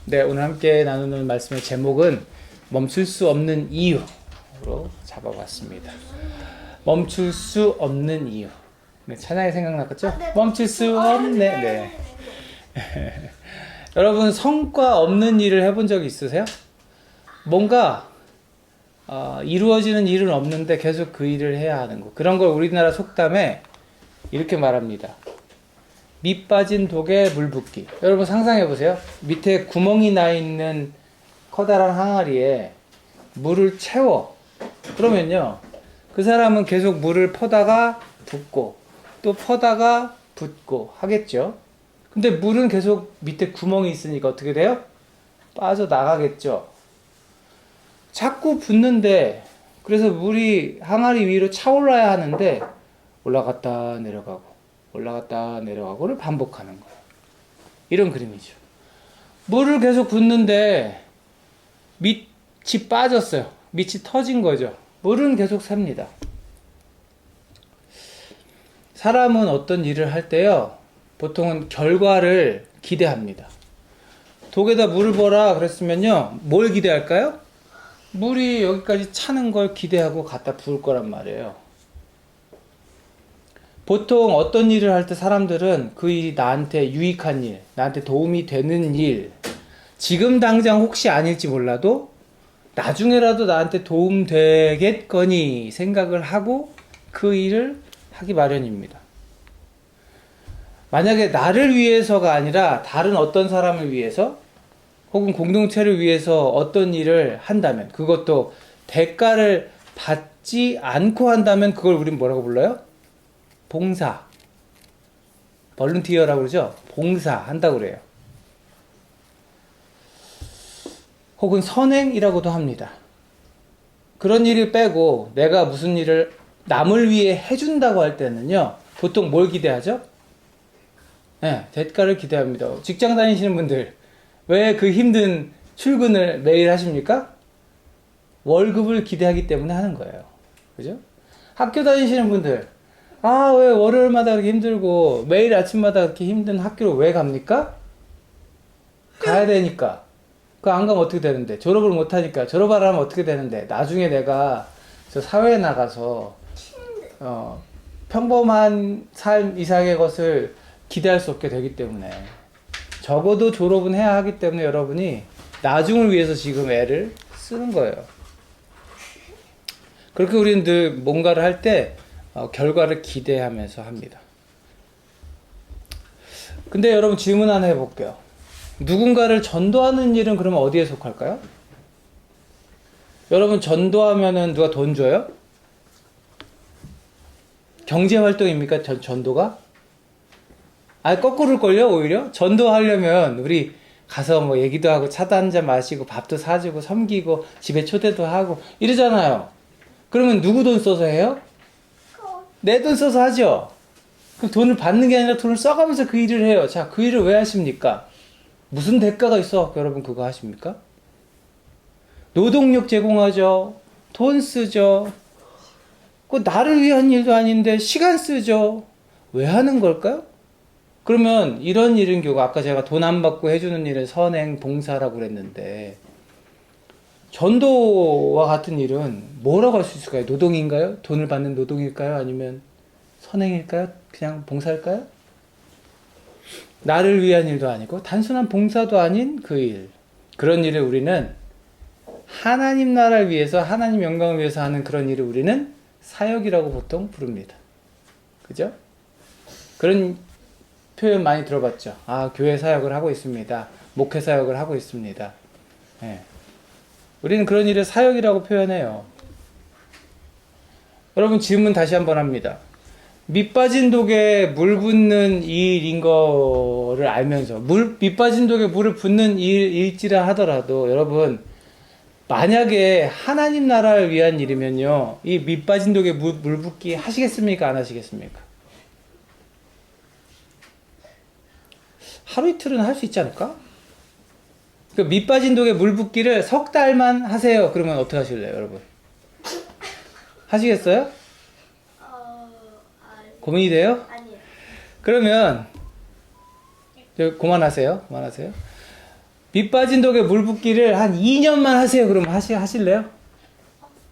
네, 오늘 함께 나누는 말씀의 제목은 멈출 수 없는 이유로 잡아봤습니다. 멈출 수 없는 이유. 네, 찬양이 생각났겠죠? 멈출 수 없네. 네. 여러분, 성과 없는 일을 해본 적 있으세요? 뭔가 이루어지는 일은 없는데 계속 그 일을 해야 하는 거. 그런 걸 우리나라 속담에 이렇게 말합니다. 밑 빠진 독에 물 붓기. 여러분 상상해 보세요. 밑에 구멍이 나 있는 커다란 항아리에 물을 채워. 그러면요, 그 사람은 계속 물을 퍼다가 붓고 또 퍼다가 붓고 하겠죠. 근데 물은 계속 밑에 구멍이 있으니까 어떻게 돼요? 빠져나가겠죠. 자꾸 붓는데, 그래서 물이 항아리 위로 차올라야 하는데 올라갔다 내려가고 올라갔다 내려가고를 반복하는 거예요. 이런 그림이죠. 물을 계속 붓는데 밑이 빠졌어요. 밑이 터진 거죠. 물은 계속 삽니다. 사람은 어떤 일을 할 때요, 보통은 결과를 기대합니다. 독에다 물을 부어라 그랬으면요, 뭘 기대할까요? 물이 여기까지 차는 걸 기대하고 갖다 부을 거란 말이에요. 보통 어떤 일을 할 때 사람들은 그 일이 나한테 유익한 일, 나한테 도움이 되는 일, 지금 당장 혹시 아닐지 몰라도 나중에라도 나한테 도움 되겠거니 생각을 하고 그 일을 하기 마련입니다. 만약에 나를 위해서가 아니라 다른 어떤 사람을 위해서 혹은 공동체를 위해서 어떤 일을 한다면, 그것도 대가를 받지 않고 한다면 그걸 우린 뭐라고 불러요? 봉사, 볼런티어라고 그러죠. 봉사 한다고 그래요. 혹은 선행이라고도 합니다. 그런 일을 빼고 내가 무슨 일을 남을 위해 해준다고 할 때는요, 보통 뭘 기대하죠? 네, 대가를 기대합니다. 직장 다니시는 분들, 왜 그 힘든 출근을 매일 하십니까? 월급을 기대하기 때문에 하는 거예요. 그죠? 학교 다니시는 분들, 왜 월요일마다 그렇게 힘들고 매일 아침마다 그렇게 힘든 학교를 왜 갑니까? 가야 되니까. 그거 안 가면 어떻게 되는데? 졸업을 못 하니까. 졸업을 하면 어떻게 되는데? 나중에 내가 저 사회에 나가서 평범한 삶 이상의 것을 기대할 수 없게 되기 때문에, 적어도 졸업은 해야 하기 때문에 여러분이 나중을 위해서 지금 애를 쓰는 거예요. 그렇게 우리는 늘 뭔가를 할 때 결과를 기대하면서 합니다. 근데 여러분, 질문 하나 해볼게요. 누군가를 전도하는 일은 그러면 어디에 속할까요? 여러분, 전도하면은 누가 돈 줘요? 경제활동입니까? 전도가? 거꾸로일걸요, 오히려? 전도하려면 우리 가서 뭐 얘기도 하고 차도 한잔 마시고 밥도 사주고 섬기고 집에 초대도 하고 이러잖아요. 그러면 누구 돈 써서 해요? 내 돈 써서 하죠. 그럼 돈을 받는 게 아니라 돈을 써가면서 그 일을 해요. 자, 그 일을 왜 하십니까? 무슨 대가가 있어 여러분 그거 하십니까? 노동력 제공하죠. 돈 쓰죠. 그 나를 위한 일도 아닌데 시간 쓰죠. 왜 하는 걸까요? 그러면 이런 일인 경우, 아까 제가 돈 안 받고 해주는 일은 선행, 봉사라고 그랬는데, 전도와 같은 일은 뭐라고 할 수 있을까요? 노동인가요? 돈을 받는 노동일까요? 아니면 선행일까요? 그냥 봉사일까요? 나를 위한 일도 아니고 단순한 봉사도 아닌 그 일. 그런 일을 우리는 하나님 나라를 위해서, 하나님 영광을 위해서 하는 그런 일을 우리는 사역이라고 보통 부릅니다. 그죠? 그런 표현 많이 들어봤죠. 교회 사역을 하고 있습니다. 목회 사역을 하고 있습니다. 네. 우리는 그런 일을 사역이라고 표현해요. 여러분, 질문 다시 한번 합니다. 밑 빠진 독에 물 붓는 일인 거를 알면서, 밑 빠진 독에 물을 붓는 일일지라 하더라도, 여러분, 만약에 하나님 나라를 위한 일이면요, 이 밑 빠진 독에 물 붓기 하시겠습니까? 안 하시겠습니까? 하루 이틀은 할 수 있지 않을까? 그 밑 빠진 독에 물 붓기를 석 달만 하세요. 그러면 어떻게 하실래요, 여러분? 하시겠어요? 고민이 돼요? 아니요. 그러면 그만하세요. 밑 빠진 독에 물 붓기를 한 2년만 하세요. 그럼 하실래요?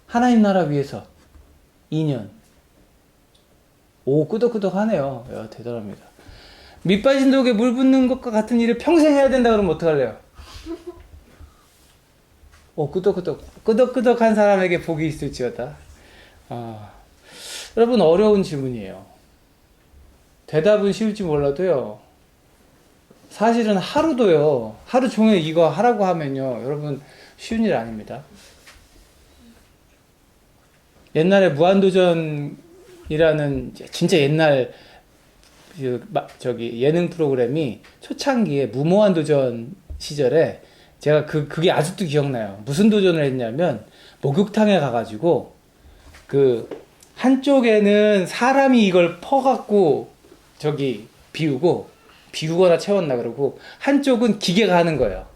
하나님 나라 위해서 2년. 오, 끄덕끄덕하네요. 야, 대단합니다. 밑 빠진 독에 물 붓는 것과 같은 일을 평생 해야 된다 그러면 어떡할래요? 오, 끄덕끄덕한 사람에게 복이 있을지어다. 여러분, 어려운 질문이에요. 대답은 쉬울지 몰라도요, 사실은 하루도요, 하루 종일 이거 하라고 하면요, 여러분, 쉬운 일 아닙니다. 옛날에 무한도전이라는 진짜 옛날 예능 프로그램이 초창기에 무모한도전 시절에 제가 그게 아직도 기억나요. 무슨 도전을 했냐면 목욕탕에 가가지고 그 한쪽에는 사람이 이걸 퍼갖고 비우거나 채웠나 그러고 한쪽은 기계가 하는 거예요.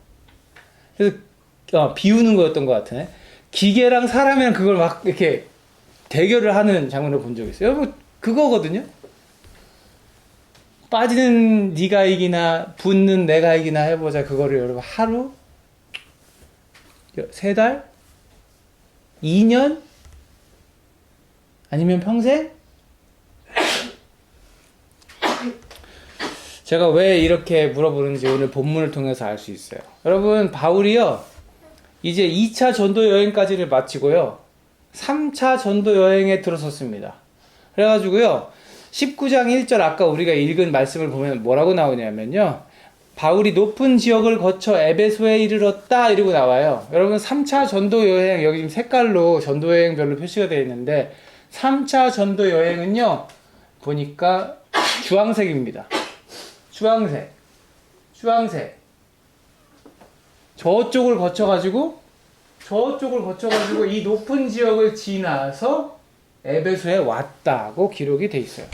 그래서 비우는 거였던 것 같으네. 기계랑 사람이랑 그걸 막 이렇게 대결을 하는 장면을 본 적이 있어요. 여러분 그거거든요. 빠지는 네가 이기나 붙는 내가 이기나 해보자. 그거를 여러분 하루? 3달? 2년? 아니면 평생? 제가 왜 이렇게 물어보는지 오늘 본문을 통해서 알 수 있어요. 여러분 바울이요 이제 2차 전도 여행까지를 마치고요 3차 전도 여행에 들어섰습니다. 그래가지고요 19장 1절 아까 우리가 읽은 말씀을 보면 뭐라고 나오냐면요 바울이 높은 지역을 거쳐 에베소에 이르렀다 이러고 나와요. 여러분 3차 전도 여행 여기 지금 색깔로 전도 여행별로 표시가 되어 있는데 3차 전도 여행은요 보니까 주황색입니다. 주황색 저쪽을 거쳐가지고 이 높은 지역을 지나서 에베소에 왔다고 기록이 돼 있어요.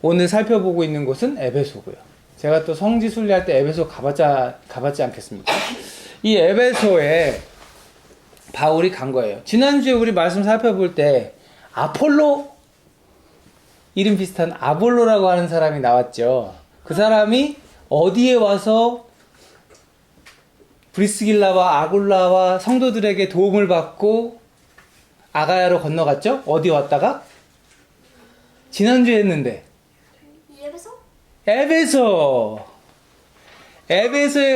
오늘 살펴보고 있는 곳은 에베소고요. 제가 또 성지 순례할 때 에베소 가봤지 않겠습니까? 이 에베소에 바울이 간 거예요. 지난주에 우리 말씀 살펴볼 때 아폴로 이름 비슷한 아볼로라고 하는 사람이 나왔죠. 그 사람이 어디에 와서 브리스길라와 아굴라와 성도들에게 도움을 받고 아가야로 건너갔죠? 어디 왔다가? 지난주에 했는데 에베소에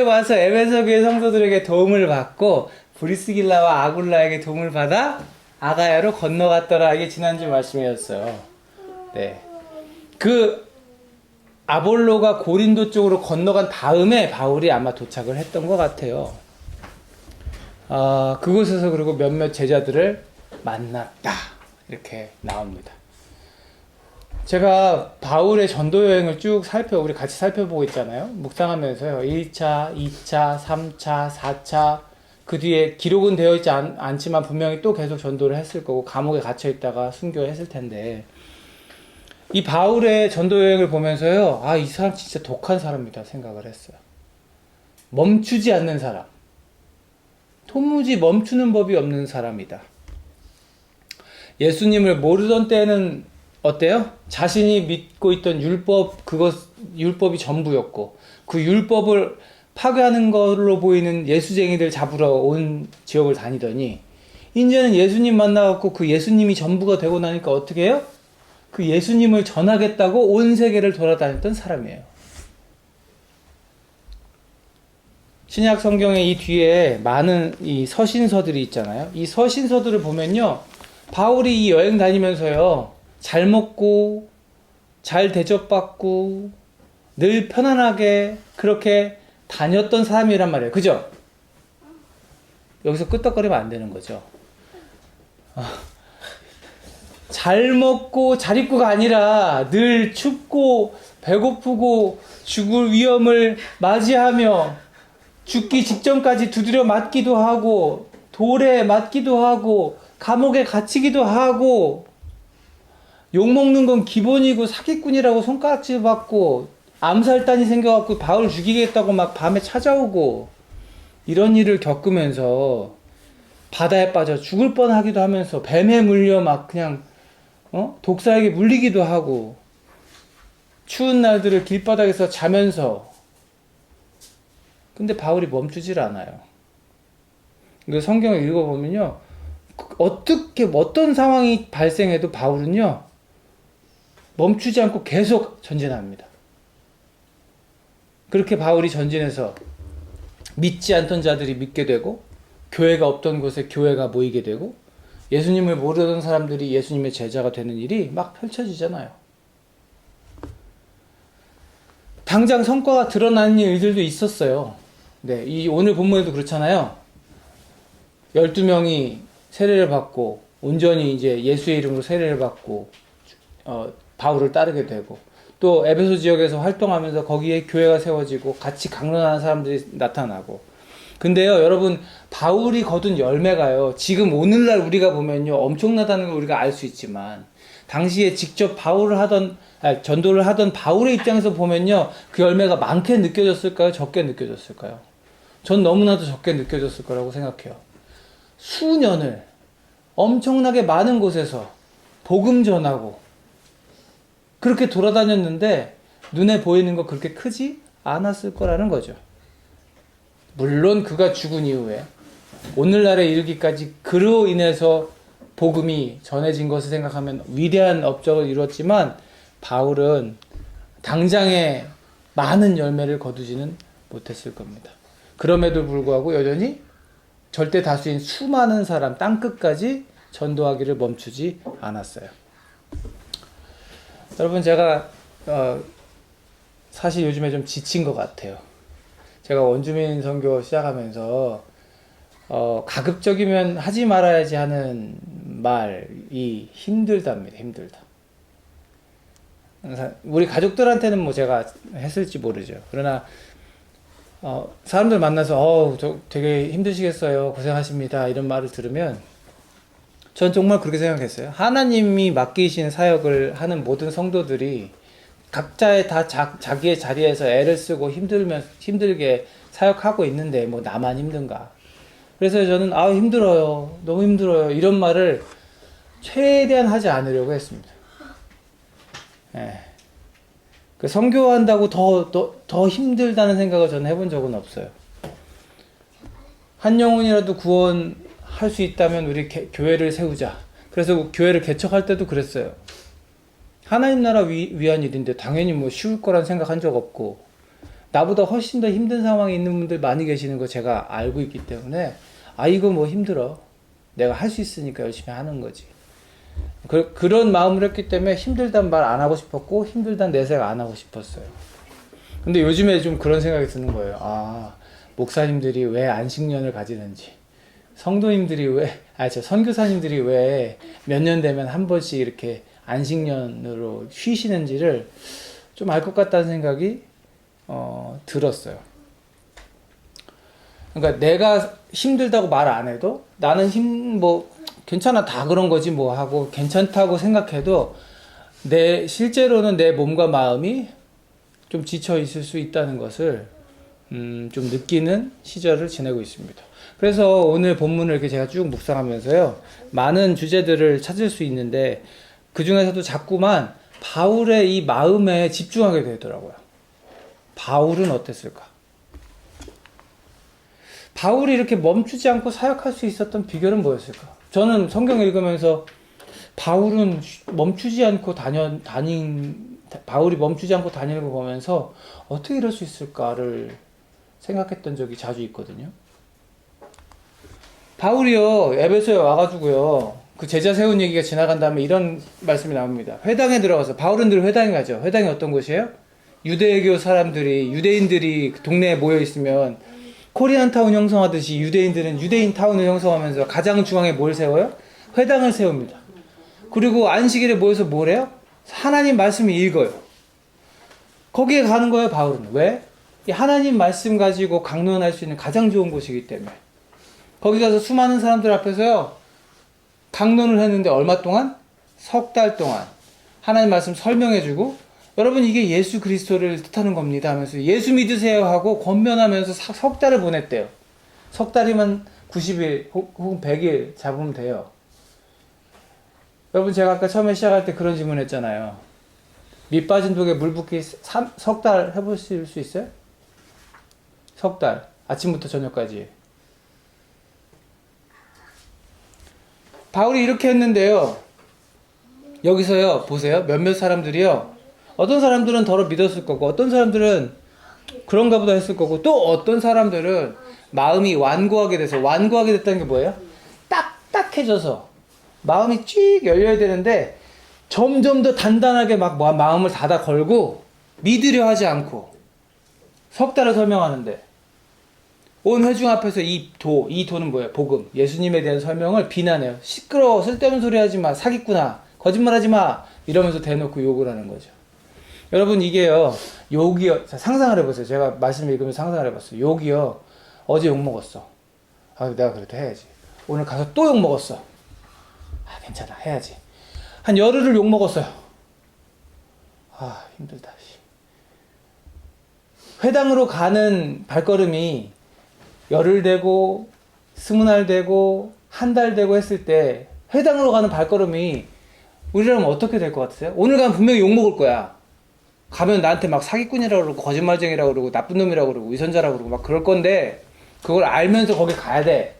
와서 에베소 교회 성도들에게 도움을 받고 브리스길라와 아굴라에게 도움을 받아 아가야로 건너갔더라. 이게 지난주 말씀이었어요. 네. 그 아볼로가 고린도 쪽으로 건너간 다음에 바울이 아마 도착을 했던 것 같아요. 그곳에서 그리고 몇몇 제자들을 만났다. 이렇게 나옵니다. 제가 바울의 전도 여행을 쭉 우리 같이 살펴보고 있잖아요. 묵상하면서요. 1차, 2차, 3차, 4차. 그 뒤에 기록은 되어 있지 않지만 분명히 또 계속 전도를 했을 거고 감옥에 갇혀 있다가 순교했을 텐데 이 바울의 전도 여행을 보면서요. 이 사람 진짜 독한 사람이다 생각을 했어요. 멈추지 않는 사람. 도무지 멈추는 법이 없는 사람이다. 예수님을 모르던 때는 어때요? 자신이 믿고 있던 율법이 전부였고 그 율법을 파괴하는 걸로 보이는 예수쟁이들 잡으러 온 지역을 다니더니 이제는 예수님 만나갖고 그 예수님이 전부가 되고 나니까 어떻게 해요? 그 예수님을 전하겠다고 온 세계를 돌아다녔던 사람이에요. 신약 성경의 이 뒤에 많은 이 서신서들이 있잖아요. 이 서신서들을 보면요. 바울이 이 여행 다니면서요. 잘 먹고 잘 대접받고 늘 편안하게 그렇게 다녔던 사람이란 말이에요. 그죠? 여기서 끄떡거리면 안 되는 거죠. 잘 먹고 잘 입고가 아니라 늘 춥고 배고프고 죽을 위험을 맞이하며 죽기 직전까지 두드려 맞기도 하고 돌에 맞기도 하고 감옥에 갇히기도 하고 욕먹는 건 기본이고 사기꾼이라고 손가락질 받고 암살단이 생겨갖고 바울 죽이겠다고 막 밤에 찾아오고 이런 일을 겪으면서 바다에 빠져 죽을 뻔하기도 하면서 뱀에 물려 막 그냥 독사에게 물리기도 하고 추운 날들을 길바닥에서 자면서 근데 바울이 멈추질 않아요. 그 성경을 읽어보면요, 어떤 상황이 발생해도 바울은요, 멈추지 않고 계속 전진합니다. 그렇게 바울이 전진해서 믿지 않던 자들이 믿게 되고, 교회가 없던 곳에 교회가 모이게 되고, 예수님을 모르던 사람들이 예수님의 제자가 되는 일이 막 펼쳐지잖아요. 당장 성과가 드러나는 일들도 있었어요. 네, 오늘 본문에도 그렇잖아요. 12명이 세례를 받고, 온전히 이제 예수의 이름으로 세례를 받고, 바울을 따르게 되고, 또 에베소 지역에서 활동하면서 거기에 교회가 세워지고, 같이 강론하는 사람들이 나타나고. 근데요, 여러분, 바울이 거둔 열매가요, 지금 오늘날 우리가 보면요, 엄청나다는 걸 우리가 알 수 있지만, 당시에 직접 전도를 하던 바울의 입장에서 보면요, 그 열매가 많게 느껴졌을까요? 적게 느껴졌을까요? 전 너무나도 적게 느껴졌을 거라고 생각해요. 수년을 엄청나게 많은 곳에서 복음 전하고, 그렇게 돌아다녔는데, 눈에 보이는 거 그렇게 크지 않았을 거라는 거죠. 물론 그가 죽은 이후에 오늘날에 이르기까지 그로 인해서 복음이 전해진 것을 생각하면 위대한 업적을 이루었지만, 바울은 당장에 많은 열매를 거두지는 못했을 겁니다. 그럼에도 불구하고 여전히 절대 다수인 수많은 사람, 땅끝까지 전도하기를 멈추지 않았어요. 여러분, 제가 사실 요즘에 좀 지친 것 같아요. 제가 원주민 선교 시작하면서 가급적이면 하지 말아야지 하는 말이 힘들답니다. 힘들다. 우리 가족들한테는 뭐 제가 했을지 모르죠. 그러나 사람들 만나서 저 되게 힘드시겠어요, 고생하십니다, 이런 말을 들으면 전 정말 그렇게 생각했어요. 하나님이 맡기신 사역을 하는 모든 성도들이 각자의 다 자기의 자리에서 애를 쓰고 힘들게 사역하고 있는데 뭐 나만 힘든가. 그래서 저는 힘들어요, 너무 힘들어요, 이런 말을 최대한 하지 않으려고 했습니다. 예. 그 선교한다고 더 힘들다는 생각을 저는 해본 적은 없어요. 한 영혼이라도 구원할 수 있다면 우리 교회를 세우자. 그래서 교회를 개척할 때도 그랬어요. 하나님 나라 위한 일인데 당연히 뭐 쉬울 거란 생각한 적 없고, 나보다 훨씬 더 힘든 상황에 있는 분들 많이 계시는 거 제가 알고 있기 때문에 이거 뭐 힘들어, 내가 할 수 있으니까 열심히 하는 거지. 그런 마음을 했기 때문에 힘들단 말 안 하고 싶었고, 힘들단 내색 안 하고 싶었어요. 근데 요즘에 좀 그런 생각이 드는 거예요. 목사님들이 왜 안식년을 가지는지, 선교사님들이 왜 몇 년 되면 한 번씩 이렇게 안식년으로 쉬시는지를 좀 알 것 같다는 생각이 들었어요. 그러니까 내가 힘들다고 말 안 해도, 나는 괜찮아, 다 그런 거지 뭐 하고 괜찮다고 생각해도 실제로는 내 몸과 마음이 좀 지쳐 있을 수 있다는 것을 좀 느끼는 시절을 지내고 있습니다. 그래서 오늘 본문을 이렇게 제가 쭉 묵상하면서요, 많은 주제들을 찾을 수 있는데 그 중에서도 자꾸만 바울의 이 마음에 집중하게 되더라고요. 바울은 어땠을까? 바울이 이렇게 멈추지 않고 사역할 수 있었던 비결은 뭐였을까? 저는 성경 읽으면서 바울이 멈추지 않고 다니는 거 보면서 어떻게 이럴 수 있을까를 생각했던 적이 자주 있거든요. 바울이요, 에베소에 와가지고요, 그 제자 세운 얘기가 지나간 다음에 이런 말씀이 나옵니다. 회당에 들어가서, 바울은 늘 회당에 가죠. 회당이 어떤 곳이에요? 유대인들이 동네에 모여 있으면 코리안타운 형성하듯이 유대인들은 유대인 타운을 형성하면서 가장 중앙에 뭘 세워요? 회당을 세웁니다. 그리고 안식일에 모여서 뭘 해요? 하나님 말씀을 읽어요. 거기에 가는 거예요, 바울은. 왜? 이 하나님 말씀 가지고 강론할 수 있는 가장 좋은 곳이기 때문에. 거기 가서 수많은 사람들 앞에서요, 강론을 했는데 얼마 동안? 석 달 동안 하나님 말씀 설명해주고, 여러분 이게 예수 그리스도를 뜻하는 겁니다 하면서 예수 믿으세요 하고 권면하면서 석 달을 보냈대요. 석 달이면 90일 혹은 100일 잡으면 돼요. 여러분, 제가 아까 처음에 시작할 때 그런 질문 했잖아요. 밑 빠진 독에 물 붓기 석 달 해보실 수 있어요? 석 달. 아침부터 저녁까지. 바울이 이렇게 했는데요. 여기서요, 보세요. 몇몇 사람들이요. 어떤 사람들은 더러 믿었을 거고, 어떤 사람들은 그런가 보다 했을 거고, 또 어떤 사람들은 마음이 완고하게 돼서, 완고하게 됐다는 게 뭐예요? 딱딱해져서, 마음이 쭉 열려야 되는데, 점점 더 단단하게 막 마음을 닫아 걸고, 믿으려 하지 않고, 석 달을 설명하는데, 온 회중 앞에서 이 도는 뭐예요? 복음. 예수님에 대한 설명을 비난해요. 시끄러워, 쓸데없는 소리 하지 마, 사기꾼아, 거짓말 하지 마, 이러면서 대놓고 욕을 하는 거죠. 여러분, 이게요, 욕이요. 자, 상상을 해보세요. 제가 말씀 읽으면서 상상을 해봤어요. 욕이요. 어제 욕 먹었어. 아, 내가 그래도 해야지. 오늘 가서 또 욕 먹었어. 아, 괜찮아. 해야지. 한 열흘을 욕 먹었어요. 아, 힘들다. 회당으로 가는 발걸음이 열흘 되고, 20날 되고, 한 달 되고 했을 때, 회당으로 가는 발걸음이 우리라면 어떻게 될 것 같으세요? 오늘 가면 분명히 욕 먹을 거야. 가면 나한테 막 사기꾼이라고 그러고, 거짓말쟁이라고 그러고, 나쁜 놈이라고 그러고, 위선자라고 그러고, 막 그럴 건데, 그걸 알면서 거기 가야 돼.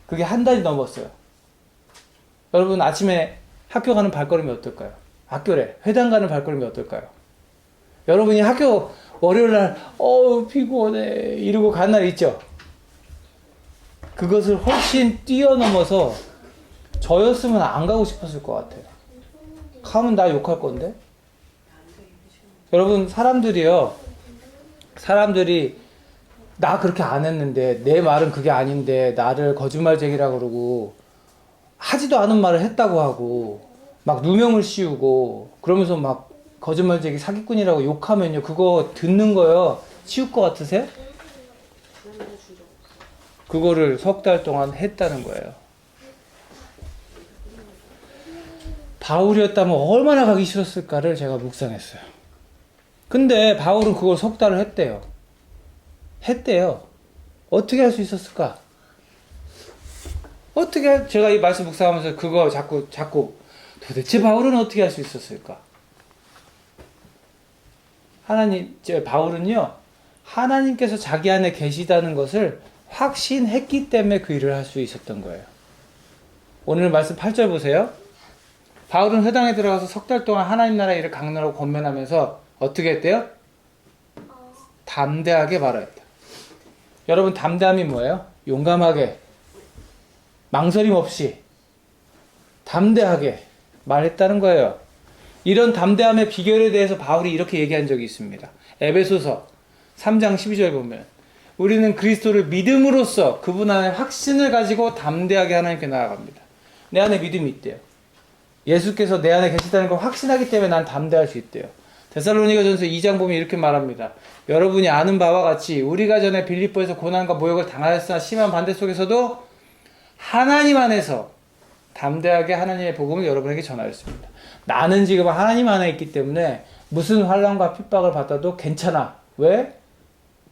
그게 한 달이 넘었어요. 여러분, 아침에 학교 가는 발걸음이 어떨까요? 학교래. 회당 가는 발걸음이 어떨까요? 여러분이 학교 월요일날 피곤해 이러고 간 날 있죠? 그것을 훨씬 뛰어넘어서 저였으면 안 가고 싶었을 것 같아요. 가면 나 욕할 건데? 여러분, 사람들이 나 그렇게 안 했는데, 내 말은 그게 아닌데 나를 거짓말쟁이라고 그러고 하지도 않은 말을 했다고 하고 막 누명을 씌우고 그러면서 막 거짓말쟁이 사기꾼이라고 욕하면요, 그거 듣는 거요 치울 것 같으세요? 그거를 석 달 동안 했다는 거예요. 바울이었다면 얼마나 가기 싫었을까를 제가 묵상했어요. 근데 바울은 그걸 석 달을 했대요. 어떻게 할 수 있었을까? 제가 이 말씀 묵상하면서 그거 자꾸 도대체 바울은 어떻게 할 수 있었을까? 바울은요, 하나님께서 자기 안에 계시다는 것을 확신했기 때문에 그 일을 할 수 있었던 거예요. 오늘 말씀 8절 보세요. 바울은 회당에 들어가서 석 달 동안 하나님 나라 일을 강론하고 권면하면서 어떻게 했대요? 담대하게 말하였다. 여러분, 담대함이 뭐예요? 용감하게, 망설임 없이 담대하게 말했다는 거예요. 이런 담대함의 비결에 대해서 바울이 이렇게 얘기한 적이 있습니다. 에베소서 3장 12절 보면, 우리는 그리스도를 믿음으로써 그분 안에 확신을 가지고 담대하게 하나님께 나아갑니다. 내 안에 믿음이 있대요. 예수께서 내 안에 계시다는 걸 확신하기 때문에 난 담대할 수 있대요. 데살로니가전서 2장 보면 이렇게 말합니다. 여러분이 아는 바와 같이 우리가 전에 빌립보에서 고난과 모욕을 당하였으나 심한 반대 속에서도 하나님 안에서 담대하게 하나님의 복음을 여러분에게 전하였습니다. 나는 지금 하나님 안에 있기 때문에 무슨 환난과 핍박을 받아도 괜찮아. 왜?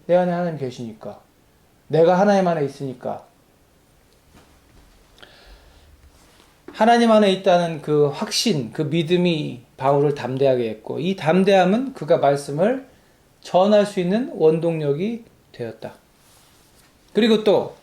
내 안에 하나님 계시니까. 내가 하나님 안에 있으니까. 하나님 안에 있다는 그 확신, 그 믿음이 바울을 담대하게 했고, 이 담대함은 그가 말씀을 전할 수 있는 원동력이 되었다. 그리고 또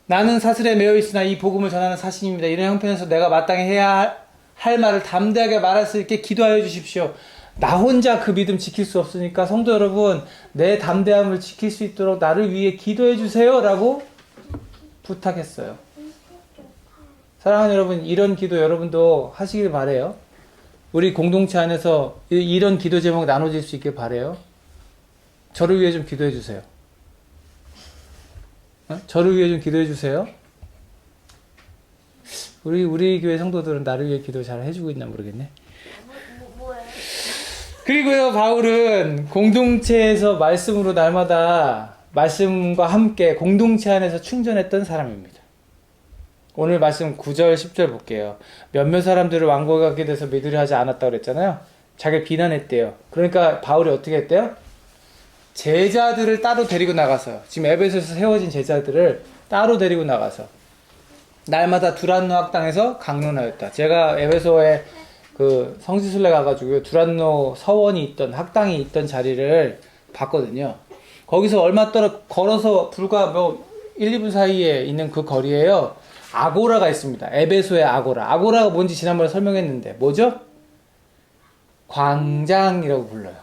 나는 사슬에 매여 있으나 이 복음을 전하는 사신입니다. 이런 형편에서 내가 마땅히 해야 할 말을 담대하게 말할 수 있게 기도하여 주십시오. 나 혼자 그 믿음 지킬 수 없으니까 성도 여러분, 내 담대함을 지킬 수 있도록 나를 위해 기도해 주세요 라고 부탁했어요. 사랑하는 여러분, 이런 기도 여러분도 하시길 바래요. 우리 공동체 안에서 이런 기도 제목 나눠질 수 있길 바래요. 저를 위해 좀 기도해 주세요. 저를 위해 좀 기도해 주세요. 우리 교회 성도들은 나를 위해 기도 잘 해주고 있나 모르겠네. 그리고요, 바울은 공동체에서 말씀으로 날마다 말씀과 함께 공동체 안에서 충전했던 사람입니다. 오늘 말씀 9절 10절 볼게요. 몇몇 사람들을 완고하게 돼서 믿으려 하지 않았다고 그랬잖아요. 자기를 비난했대요. 그러니까 바울이 어떻게 했대요? 제자들을 따로 데리고 나가서요. 지금 에베소에서 세워진 제자들을 따로 데리고 나가서 날마다 두란노 학당에서 강론하였다. 제가 에베소에 그 성지순례 가가지고 두란노 서원이 있던, 학당이 있던 자리를 봤거든요. 거기서 얼마 걸어서 불과 뭐 1, 2분 사이에 있는 그 거리에요. 아고라가 있습니다. 에베소의 아고라. 아고라가 뭔지 지난번에 설명했는데 뭐죠? 광장이라고 불러요.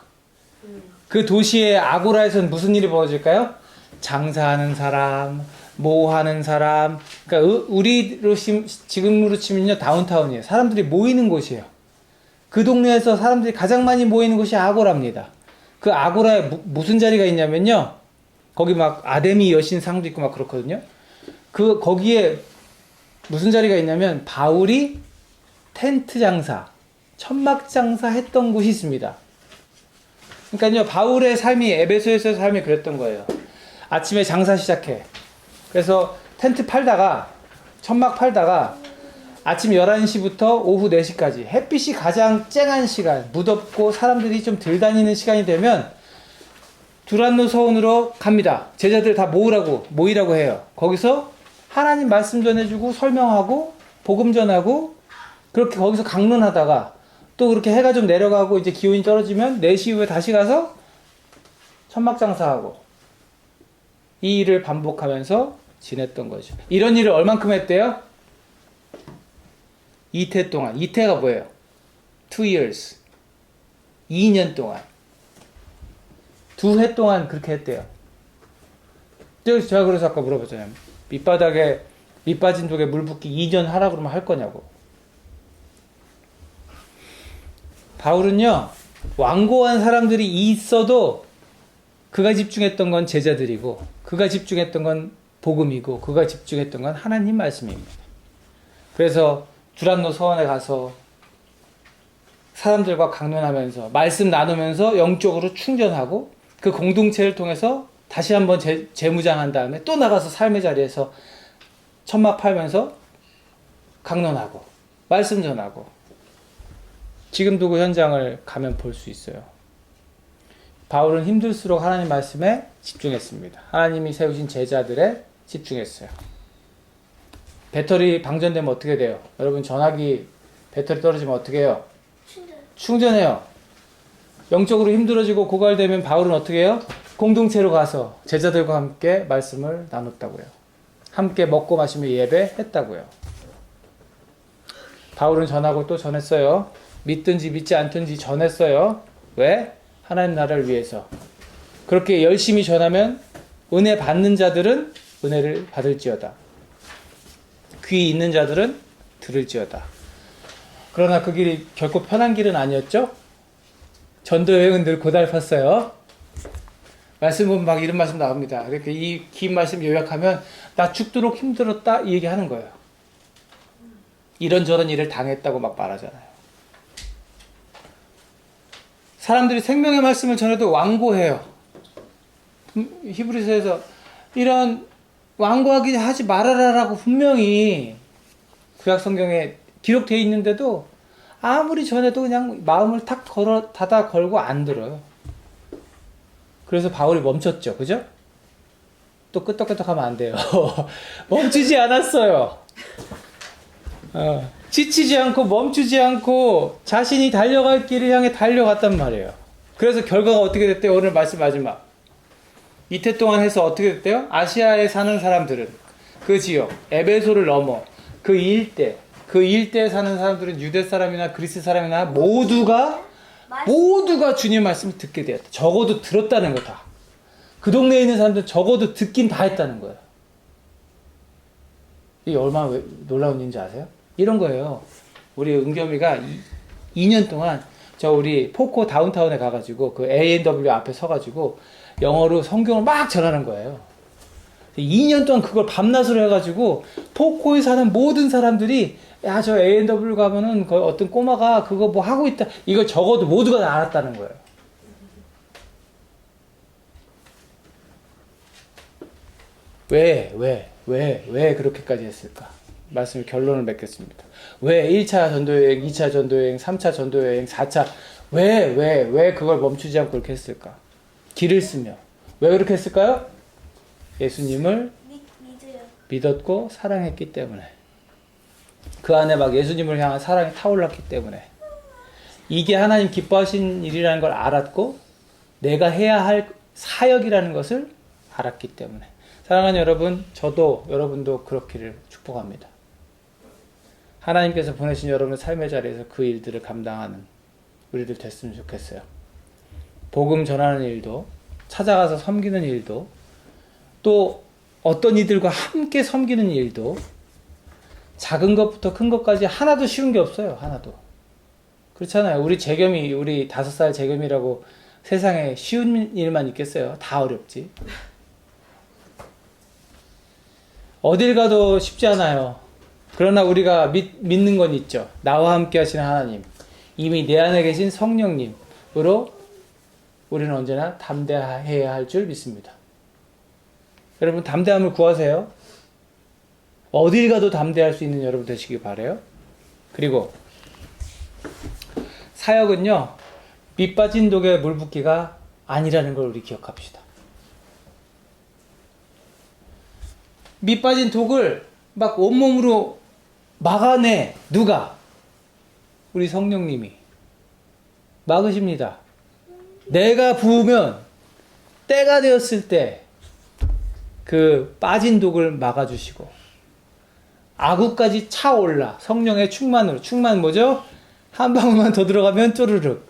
그 도시의 아고라에서는 무슨 일이 벌어질까요? 장사하는 사람, 뭐 하는 사람, 그러니까 우리로 지금으로 치면요 다운타운이에요. 사람들이 모이는 곳이에요. 그 동네에서 사람들이 가장 많이 모이는 곳이 아고라입니다. 그 아고라에 무슨 자리가 있냐면요, 거기 막 아데미 여신 상도 있고 막 그렇거든요. 거기에 무슨 자리가 있냐면 바울이 텐트 장사, 천막 장사 했던 곳이 있습니다. 그러니까요, 바울의 삶이, 에베소에서의 삶이 그랬던 거예요. 아침에 장사 시작해. 그래서 텐트 팔다가, 천막 팔다가 아침 11시부터 오후 4시까지 햇빛이 가장 쨍한 시간, 무덥고 사람들이 좀 덜 다니는 시간이 되면 두란노 서원으로 갑니다. 제자들 다 모이라고 해요. 거기서 하나님 말씀 전해주고 설명하고 복음 전하고 그렇게 거기서 강론하다가 또 그렇게 해가 좀 내려가고 이제 기온이 떨어지면 4시 이후에 다시 가서 천막 장사하고 이 일을 반복하면서 지냈던 거죠. 이런 일을 얼만큼 했대요? 이태 동안. 이태가 뭐예요? 2 years. 2년 동안. 2해 동안 그렇게 했대요. 제가 그래서 아까 물어봤잖아요. 밑 빠진 독에 물 붓기 2년 하라 그러면 할 거냐고. 바울은요, 완고한 사람들이 있어도 그가 집중했던 건 제자들이고, 그가 집중했던 건 복음이고, 그가 집중했던 건 하나님 말씀입니다. 그래서 두란노 서원에 가서 사람들과 강론하면서 말씀 나누면서 영적으로 충전하고 그 공동체를 통해서 다시 한번 재무장한 다음에 또 나가서 삶의 자리에서 천막 팔면서 강론하고 말씀 전하고 지금도 그 현장을 가면 볼 수 있어요. 바울은 힘들수록 하나님 말씀에 집중했습니다. 하나님이 세우신 제자들에 집중했어요. 배터리 방전되면 어떻게 돼요? 여러분 전화기 배터리 떨어지면 어떻게 해요? 충전해요. 영적으로 힘들어지고 고갈되면 바울은 어떻게 해요? 공동체로 가서 제자들과 함께 말씀을 나눴다고요. 함께 먹고 마시며 예배했다고요. 바울은 전하고 또 전했어요. 믿든지 믿지 않든지 전했어요. 왜? 하나님 나라를 위해서. 그렇게 열심히 전하면 은혜 받는 자들은 은혜를 받을지어다. 귀 있는 자들은 들을지어다. 그러나 그 길이 결코 편한 길은 아니었죠? 전도 여행은 늘 고달팠어요. 말씀은 막 이런 말씀 나옵니다. 그러니까 이 긴 말씀 요약하면 나 죽도록 힘들었다 이 얘기하는 거예요. 이런저런 일을 당했다고 막 말하잖아요. 사람들이 생명의 말씀을 전해도 완고해요. 히브리서에서 이런 완고하게 하지 말아라라고 분명히 구약 성경에 기록되어 있는데도 아무리 전해도 그냥 마음을 탁 닫아 걸고 안 들어요. 그래서 바울이 멈췄죠. 그죠? 또 끄떡끄떡하면 안 돼요. 멈추지 않았어요. 지치지 않고 멈추지 않고 자신이 달려갈 길을 향해 달려갔단 말이에요. 그래서 결과가 어떻게 됐대요? 오늘 말씀 마지막. 이태 동안 해서 어떻게 됐대요? 아시아에 사는 사람들은 그 지역, 에베소를 넘어 그 일대에 사는 사람들은 유대 사람이나 그리스 사람이나 모두가 주님 말씀을 듣게 되었다. 적어도 들었다는 거다. 그 동네에 있는 사람들은 적어도 듣긴 다 했다는 거예요. 이게 얼마나 놀라운 일인지 아세요? 이런 거예요. 우리 은겸이가 2년 동안 우리 포코 다운타운에 가가지고 그 A&W 앞에 서가지고 영어로 성경을 막 전하는 거예요. 2년 동안 그걸 밤낮으로 해가지고 포코에 사는 모든 사람들이 야, 저 A&W 가면은 그 어떤 꼬마가 그거 뭐 하고 있다. 이걸 적어도 모두가 다 알았다는 거예요. 왜 그렇게까지 했을까? 말씀을 결론을 맺겠습니다. 왜 1차 전도여행, 2차 전도여행, 3차 전도여행, 4차 왜 그걸 멈추지 않고 그렇게 했을까? 길을 쓰며. 왜 그렇게 했을까요? 예수님을 믿었고 사랑했기 때문에. 그 안에 막 예수님을 향한 사랑이 타올랐기 때문에. 이게 하나님 기뻐하신 일이라는 걸 알았고 내가 해야 할 사역이라는 것을 알았기 때문에. 사랑하는 여러분, 저도 여러분도 그렇기를 축복합니다. 하나님께서 보내신 여러분의 삶의 자리에서 그 일들을 감당하는 우리들 됐으면 좋겠어요. 복음 전하는 일도, 찾아가서 섬기는 일도, 또 어떤 이들과 함께 섬기는 일도, 작은 것부터 큰 것까지 하나도 쉬운 게 없어요. 하나도. 그렇잖아요. 우리 5살 재겸이라고 세상에 쉬운 일만 있겠어요. 다 어렵지. 어딜 가도 쉽지 않아요. 그러나 우리가 믿는 건 있죠. 나와 함께 하시는 하나님, 이미 내 안에 계신 성령님으로 우리는 언제나 담대해야 할 줄 믿습니다. 여러분, 담대함을 구하세요. 어딜 가도 담대할 수 있는 여러분 되시기 바라요. 그리고 사역은요, 밑 빠진 독에 물 붓기가 아니라는 걸 우리 기억합시다. 밑 빠진 독을 막 온몸으로 막아내. 누가? 우리 성령님이 막으십니다. 내가 부으면 때가 되었을 때 그 빠진 독을 막아주시고, 아구까지 차올라 성령의 충만으로, 충만 뭐죠? 한 방울만 더 들어가면 쪼르륵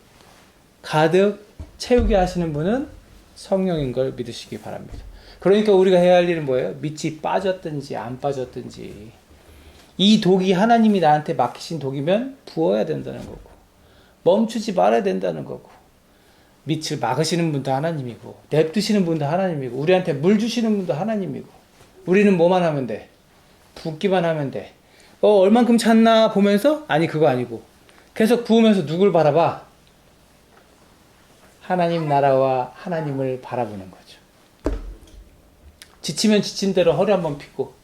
가득 채우게 하시는 분은 성령인 걸 믿으시기 바랍니다. 그러니까 우리가 해야 할 일은 뭐예요? 밑이 빠졌든지 안 빠졌든지 이 독이 하나님이 나한테 맡기신 독이면 부어야 된다는 거고, 멈추지 말아야 된다는 거고, 밑을 막으시는 분도 하나님이고, 냅두시는 분도 하나님이고, 우리한테 물 주시는 분도 하나님이고, 우리는 뭐만 하면 돼? 붓기만 하면 돼. 얼만큼 찼나 보면서? 아니, 그거 아니고 계속 부으면서 누굴 바라봐? 하나님 나라와 하나님을 바라보는 거죠. 지치면 지친 대로 허리 한번 펴고,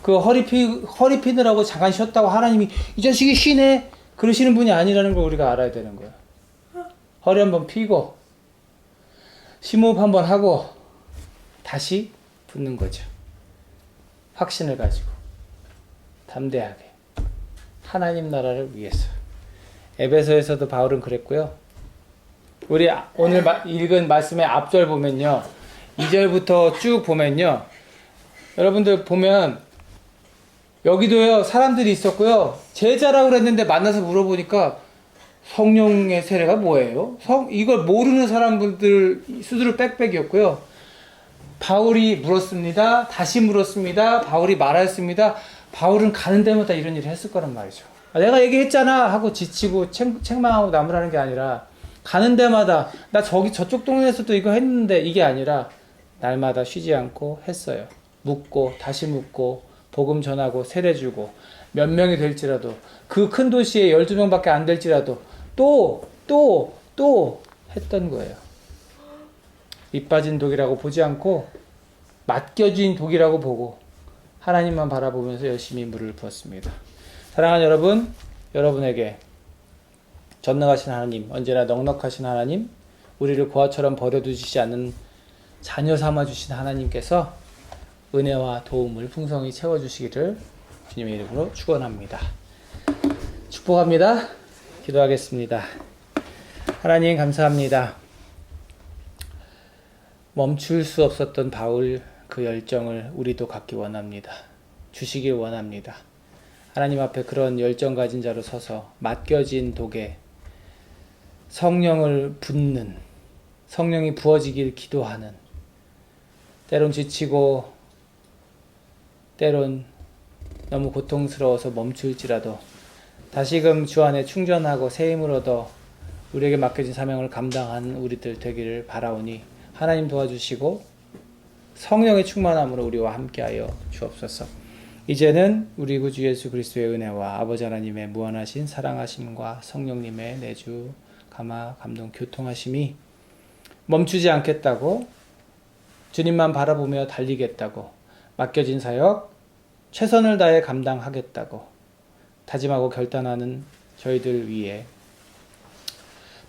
그 허리 피느라고 잠깐 쉬었다고 하나님이 이 자식이 쉬네 그러시는 분이 아니라는 걸 우리가 알아야 되는 거예요. 허리 한번 펴고 심호흡 한번 하고 다시 붙는 거죠. 확신을 가지고 담대하게 하나님 나라를 위해서. 에베소에서도 바울은 그랬고요. 우리 오늘 읽은 말씀의 앞절 보면요, 2절부터 쭉 보면요, 여러분들 보면 여기도요 사람들이 있었고요, 제자라고 그랬는데 만나서 물어보니까 성령의 세례가 뭐예요? 이걸 모르는 사람들 수두룩 빽빽이었고요. 바울이 물었습니다. 다시 물었습니다. 바울이 말하였습니다. 바울은 가는 데마다 이런 일을 했을 거란 말이죠. 내가 얘기했잖아 하고 지치고 책망하고 나무라는 게 아니라, 가는 데마다 나 저쪽 동네에서도 이거 했는데, 이게 아니라 날마다 쉬지 않고 했어요. 묻고 다시 묻고 복음 전하고 세례 주고, 몇 명이 될지라도, 그 큰 도시에 12명밖에 안 될지라도 또 했던 거예요. 밑 빠진 독이라고 보지 않고 맡겨진 독이라고 보고 하나님만 바라보면서 열심히 물을 부었습니다. 사랑하는 여러분, 여러분에게 전능하신 하나님, 언제나 넉넉하신 하나님, 우리를 고아처럼 버려두시지 않는 자녀 삼아주신 하나님께서 은혜와 도움을 풍성히 채워주시기를 주님의 이름으로 축원합니다. 축복합니다. 기도하겠습니다. 하나님 감사합니다. 멈출 수 없었던 바울 그 열정을 우리도 갖기 원합니다. 주시길 원합니다. 하나님 앞에 그런 열정 가진 자로 서서 맡겨진 독에 성령을 붓는, 성령이 부어지길 기도하는, 때론 지치고 때론 너무 고통스러워서 멈출지라도 다시금 주 안에 충전하고 새 힘을 얻어 우리에게 맡겨진 사명을 감당하는 우리들 되기를 바라오니 하나님 도와주시고 성령의 충만함으로 우리와 함께하여 주옵소서. 이제는 우리 구주 예수 그리스도의 은혜와 아버지 하나님의 무한하신 사랑하심과 성령님의 내주 감화 감동 교통하심이 멈추지 않겠다고, 주님만 바라보며 달리겠다고, 맡겨진 사역 최선을 다해 감당하겠다고 다짐하고 결단하는 저희들 위해,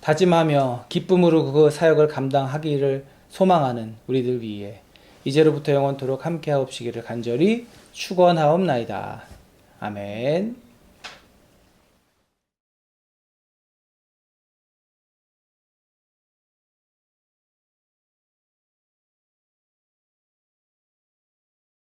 다짐하며 기쁨으로 그 사역을 감당하기를 소망하는 우리들 위해 이제로부터 영원토록 함께하옵시기를 간절히 축원하옵나이다. 아멘.